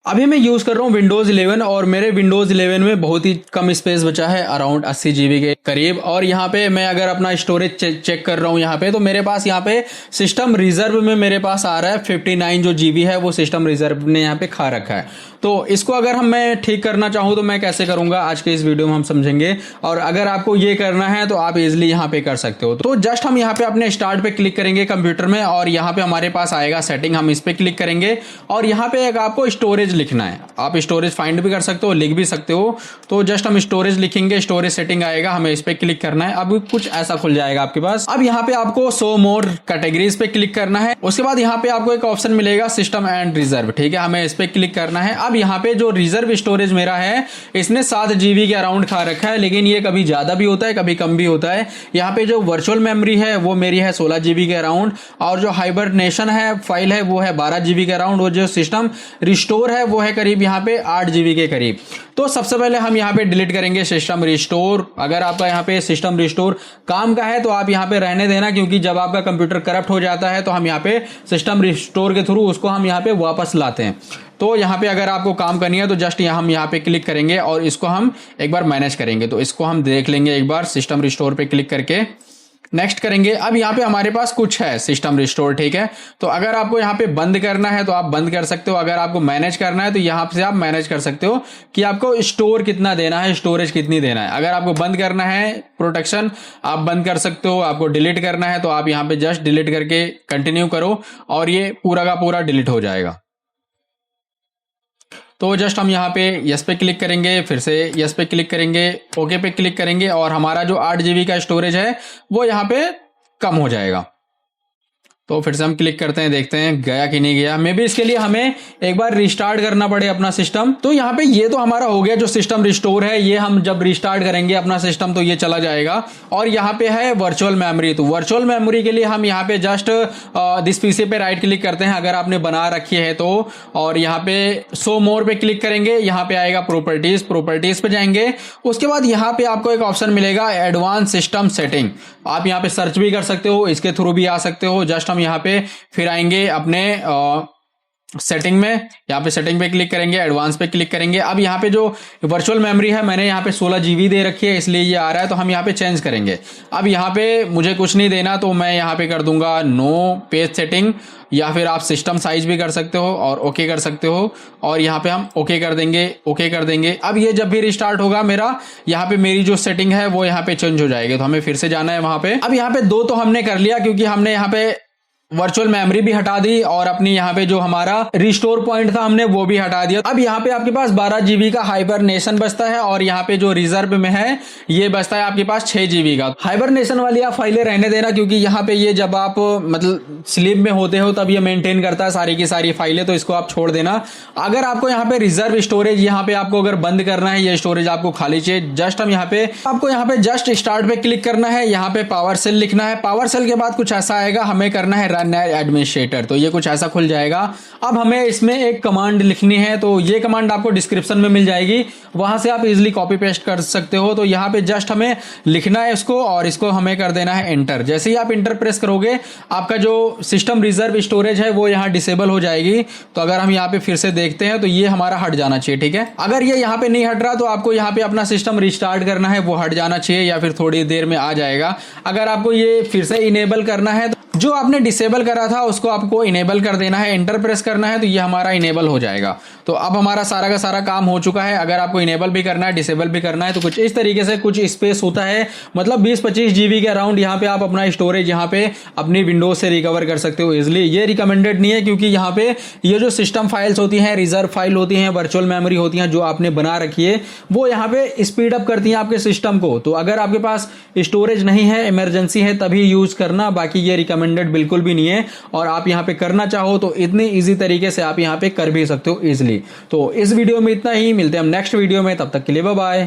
अभी मैं यूज़ कर रहा हूँ विंडोज़ 11 और मेरे विंडोज़ 11 में बहुत ही कम स्पेस बचा है, अराउंड 80 GB के करीब। और यहाँ पे मैं अगर अपना स्टोरेज चेक कर रहा हूँ यहाँ पे, तो मेरे पास यहाँ पे सिस्टम रिजर्व में मेरे पास आ रहा है 59 जो GB है, वो सिस्टम रिजर्व ने यहाँ पे खा रखा है। तो इसको अगर मैं ठीक करना चाहूँ तो मैं कैसे करूँगा, आज के इस वीडियो में हम समझेंगे। और अगर आपको ये करना है तो आप इजिली यहाँ पे कर सकते हो। तो जस्ट हम यहाँ पे अपने स्टार्ट पे क्लिक करेंगे कंप्यूटर में, और यहाँ पे हमारे पास आएगा सेटिंग, हम इस पे क्लिक करेंगे और यहाँ पे एक आपको स्टोरेज लिखना है। आप स्टोरेज फाइंड भी कर सकते हो, लिख भी सकते हो। तो जस्ट हम स्टोरेज लिखेंगे, स्टोरेज सेटिंग आएगा, हमें इस पे क्लिक करना है। अब कुछ ऐसा खुल जाएगा आपके पास। अब यहाँ पे आपको शो मोर कैटेगरीज पे क्लिक करना है। उसके बाद यहाँ पे आपको एक ऑप्शन मिलेगा सिस्टम एंड रिजर्व, ठीक है, हमें इस पे क्लिक करना है। अब यहाँ पे जो रिजर्व स्टोरेज मेरा है, इसने 7 GB के अराउंड खा रखा है, लेकिन ये कभी ज्यादा भी होता है कभी कम भी होता है। यहाँ पे जो वर्चुअल मेमोरी है वो मेरी है 16 GB के अराउंड, और जो हाइबरनेशन है फाइल है वो है 12 GB के अराउंड, और जो सिस्टम रिस्टोर है वो है करीब यहाँ पे 8 GB के करीब। तो सबसे पहले हम यहाँ पे डिलीट करेंगे सिस्टम रिस्टोर। अगर आपका यहाँ पे सिस्टम रिस्टोर काम का है तो आप यहाँ पे रहने देना, क्योंकि जब आपका कंप्यूटर करप्ट हो जाता है तो हम यहाँ पे सिस्टम रिस्टोर के थ्रू उसको हम यहाँ पे वापस लाते हैं। तो यहाँ पे अगर आपको काम करनी है तो जस्ट हम यहाँ पे क्लिक करेंगे और इसको हम एक बार मैनेज करेंगे। तो इसको हम देख लेंगे एक बार, सिस्टम रिस्टोर पे क्लिक करके नेक्स्ट करेंगे। अब यहाँ पे हमारे पास कुछ है सिस्टम रिस्टोर, ठीक है। तो अगर आपको यहाँ पे बंद करना है तो आप बंद कर सकते हो, अगर आपको मैनेज करना है तो यहाँ से आप मैनेज कर सकते हो कि आपको स्टोर कितना देना है, स्टोरेज कितनी देना है। अगर आपको बंद करना है प्रोटेक्शन, आप बंद कर सकते हो। आपको डिलीट करना है तो आप यहाँ पे जस्ट डिलीट करके कंटिन्यू करो और ये पूरा का पूरा डिलीट हो जाएगा। तो जस्ट हम यहाँ पे यस पे क्लिक करेंगे, फिर से यस पे क्लिक करेंगे, ओके पे क्लिक करेंगे, और हमारा जो 8 GB का स्टोरेज है वो यहाँ पे कम हो जाएगा। तो फिर से हम क्लिक करते हैं, देखते हैं गया कि नहीं गया। मे बी इसके लिए हमें एक बार रिस्टार्ट करना पड़े अपना सिस्टम। तो यहाँ पे ये तो हमारा हो गया, जो सिस्टम रिस्टोर है ये हम जब रिस्टार्ट करेंगे अपना सिस्टम तो ये चला जाएगा। और यहाँ पे है वर्चुअल मेमोरी। तो वर्चुअल मेमोरी के लिए हम यहाँ पे जस्ट दिस पीसी पे राइट क्लिक करते हैं अगर आपने बना रखी है तो, और यहाँ पे शो मोर पे क्लिक करेंगे। यहाँ पे आएगा प्रॉपर्टीज, प्रॉपर्टीज पे जाएंगे। उसके बाद यहाँ पे आपको एक ऑप्शन मिलेगा एडवांस सिस्टम सेटिंग। आप यहाँ पे सर्च भी कर सकते हो, इसके थ्रू भी आ सकते हो। जस्ट हम यहाँ पे फिर आएंगे अपने सेटिंग में, यहाँ पे सेटिंग पे क्लिक करेंगे, एडवांस पे क्लिक करेंगे। अब यहाँ पे जो वर्चुअल मेमोरी है मैंने यहाँ पे 16 GB दे रखी है, इसलिए ये आ रहा है। तो हम यहाँ पे चेंज करेंगे। अब यहाँ पे मुझे कुछ नहीं देना तो मैं यहाँ पे कर दूंगा नो पेज सेटिंग, या फिर आप सिस्टम साइज भी कर सकते हो और ओके कर सकते हो। और यहाँ पे हम ओके कर देंगे, ओके कर देंगे। अब ये जब भी रिस्टार्ट होगा मेरा, यहाँ पे मेरी जो सेटिंग है वो यहाँ पे चेंज हो जाएगी। तो हमें फिर से जाना है वहां पे। अब यहाँ पे 2 तो हमने कर लिया, क्योंकि हमने यहाँ पे वर्चुअल मेमोरी भी हटा दी और अपनी यहाँ पे जो हमारा रिस्टोर पॉइंट था हमने वो भी हटा दिया। अब यहाँ पे आपके पास 12 GB का हाइबरनेशन बचता है, और यहाँ पे जो रिजर्व में है ये बचता है आपके पास 6 GB का। हाइबरनेशन वाली आप फाइलें रहने देना, क्योंकि यहाँ पे ये जब आप मतलब स्लीप में होते हो तब ये मेंटेन करता है सारी की सारी फाइलें, तो इसको आप छोड़ देना। अगर आपको यहाँ पे रिजर्व स्टोरेज यहाँ पे आपको अगर बंद करना है, ये स्टोरेज आपको खाली चाहिए, जस्ट हम यहाँ पे आपको यहाँ पे जस्ट स्टार्ट पे क्लिक करना है। यहाँ पे पावर सेल लिखना है। पावर सेल के बाद कुछ ऐसा आएगा, हमें करना है रन एडमिनिस्ट्रेटर। तो ये कुछ ऐसा खुल जाएगा। अब हमें इसमें एक कमांड लिखनी है, तो ये कमांड आपको डिस्क्रिप्शन में मिल जाएगी, वहां से आप इजीली कॉपी पेस्ट कर सकते हो। तो यहाँ पे जस्ट हमें लिखना है इसको, और इसको हमें कर देना है एंटर। जैसे ही आप एंटर प्रेस करोगे आपका जो सिस्टम रिजर्व स्टोरेज है वो यहाँ डिसेबल हो जाएगी। तो अगर हम यहाँ पे फिर से देखते हैं तो ये हमारा हट जाना चाहिए, ठीक है। अगर ये यहाँ पे नहीं हट रहा तो आपको यहाँ पे अपना सिस्टम रिस्टार्ट करना है, वो हट जाना चाहिए, या फिर थोड़ी देर में आ जाएगा। अगर आपको ये फिर से इनेबल करना है, जो आपने डिसेबल करा था उसको आपको इनेबल कर देना है, एंटर प्रेस करना है, तो ये हमारा इनेबल हो जाएगा। तो अब हमारा सारा का सारा काम हो चुका है। अगर आपको इनेबल भी करना है, डिसेबल भी करना है, तो कुछ इस तरीके से कुछ स्पेस होता है, मतलब 20-25 GB के अराउंड यहाँ पे आप अपना स्टोरेज यहाँ पे अपनी विंडोज से रिकवर कर सकते हो इजिली। ये रिकमेंडेड नहीं है, क्योंकि यहाँ पे ये जो सिस्टम फाइल्स होती हैं, रिजर्व फाइल होती हैं, वर्चुअल मेमोरी होती हैं जो आपने बना रखी है, वो यहाँ पे स्पीड अप करती हैं आपके सिस्टम को। तो अगर आपके पास स्टोरेज नहीं है, इमरजेंसी है, तभी यूज करना, बाकी ये रिकमेंडेड बिल्कुल भी नहीं है। और आप यहाँ पे करना चाहो तो इतनी इजी तरीके से आप यहाँ पे कर भी सकते हो इजिली। तो इस वीडियो में इतना ही, मिलते हैं हम नेक्स्ट वीडियो में, तब तक के लिए बाय बाय।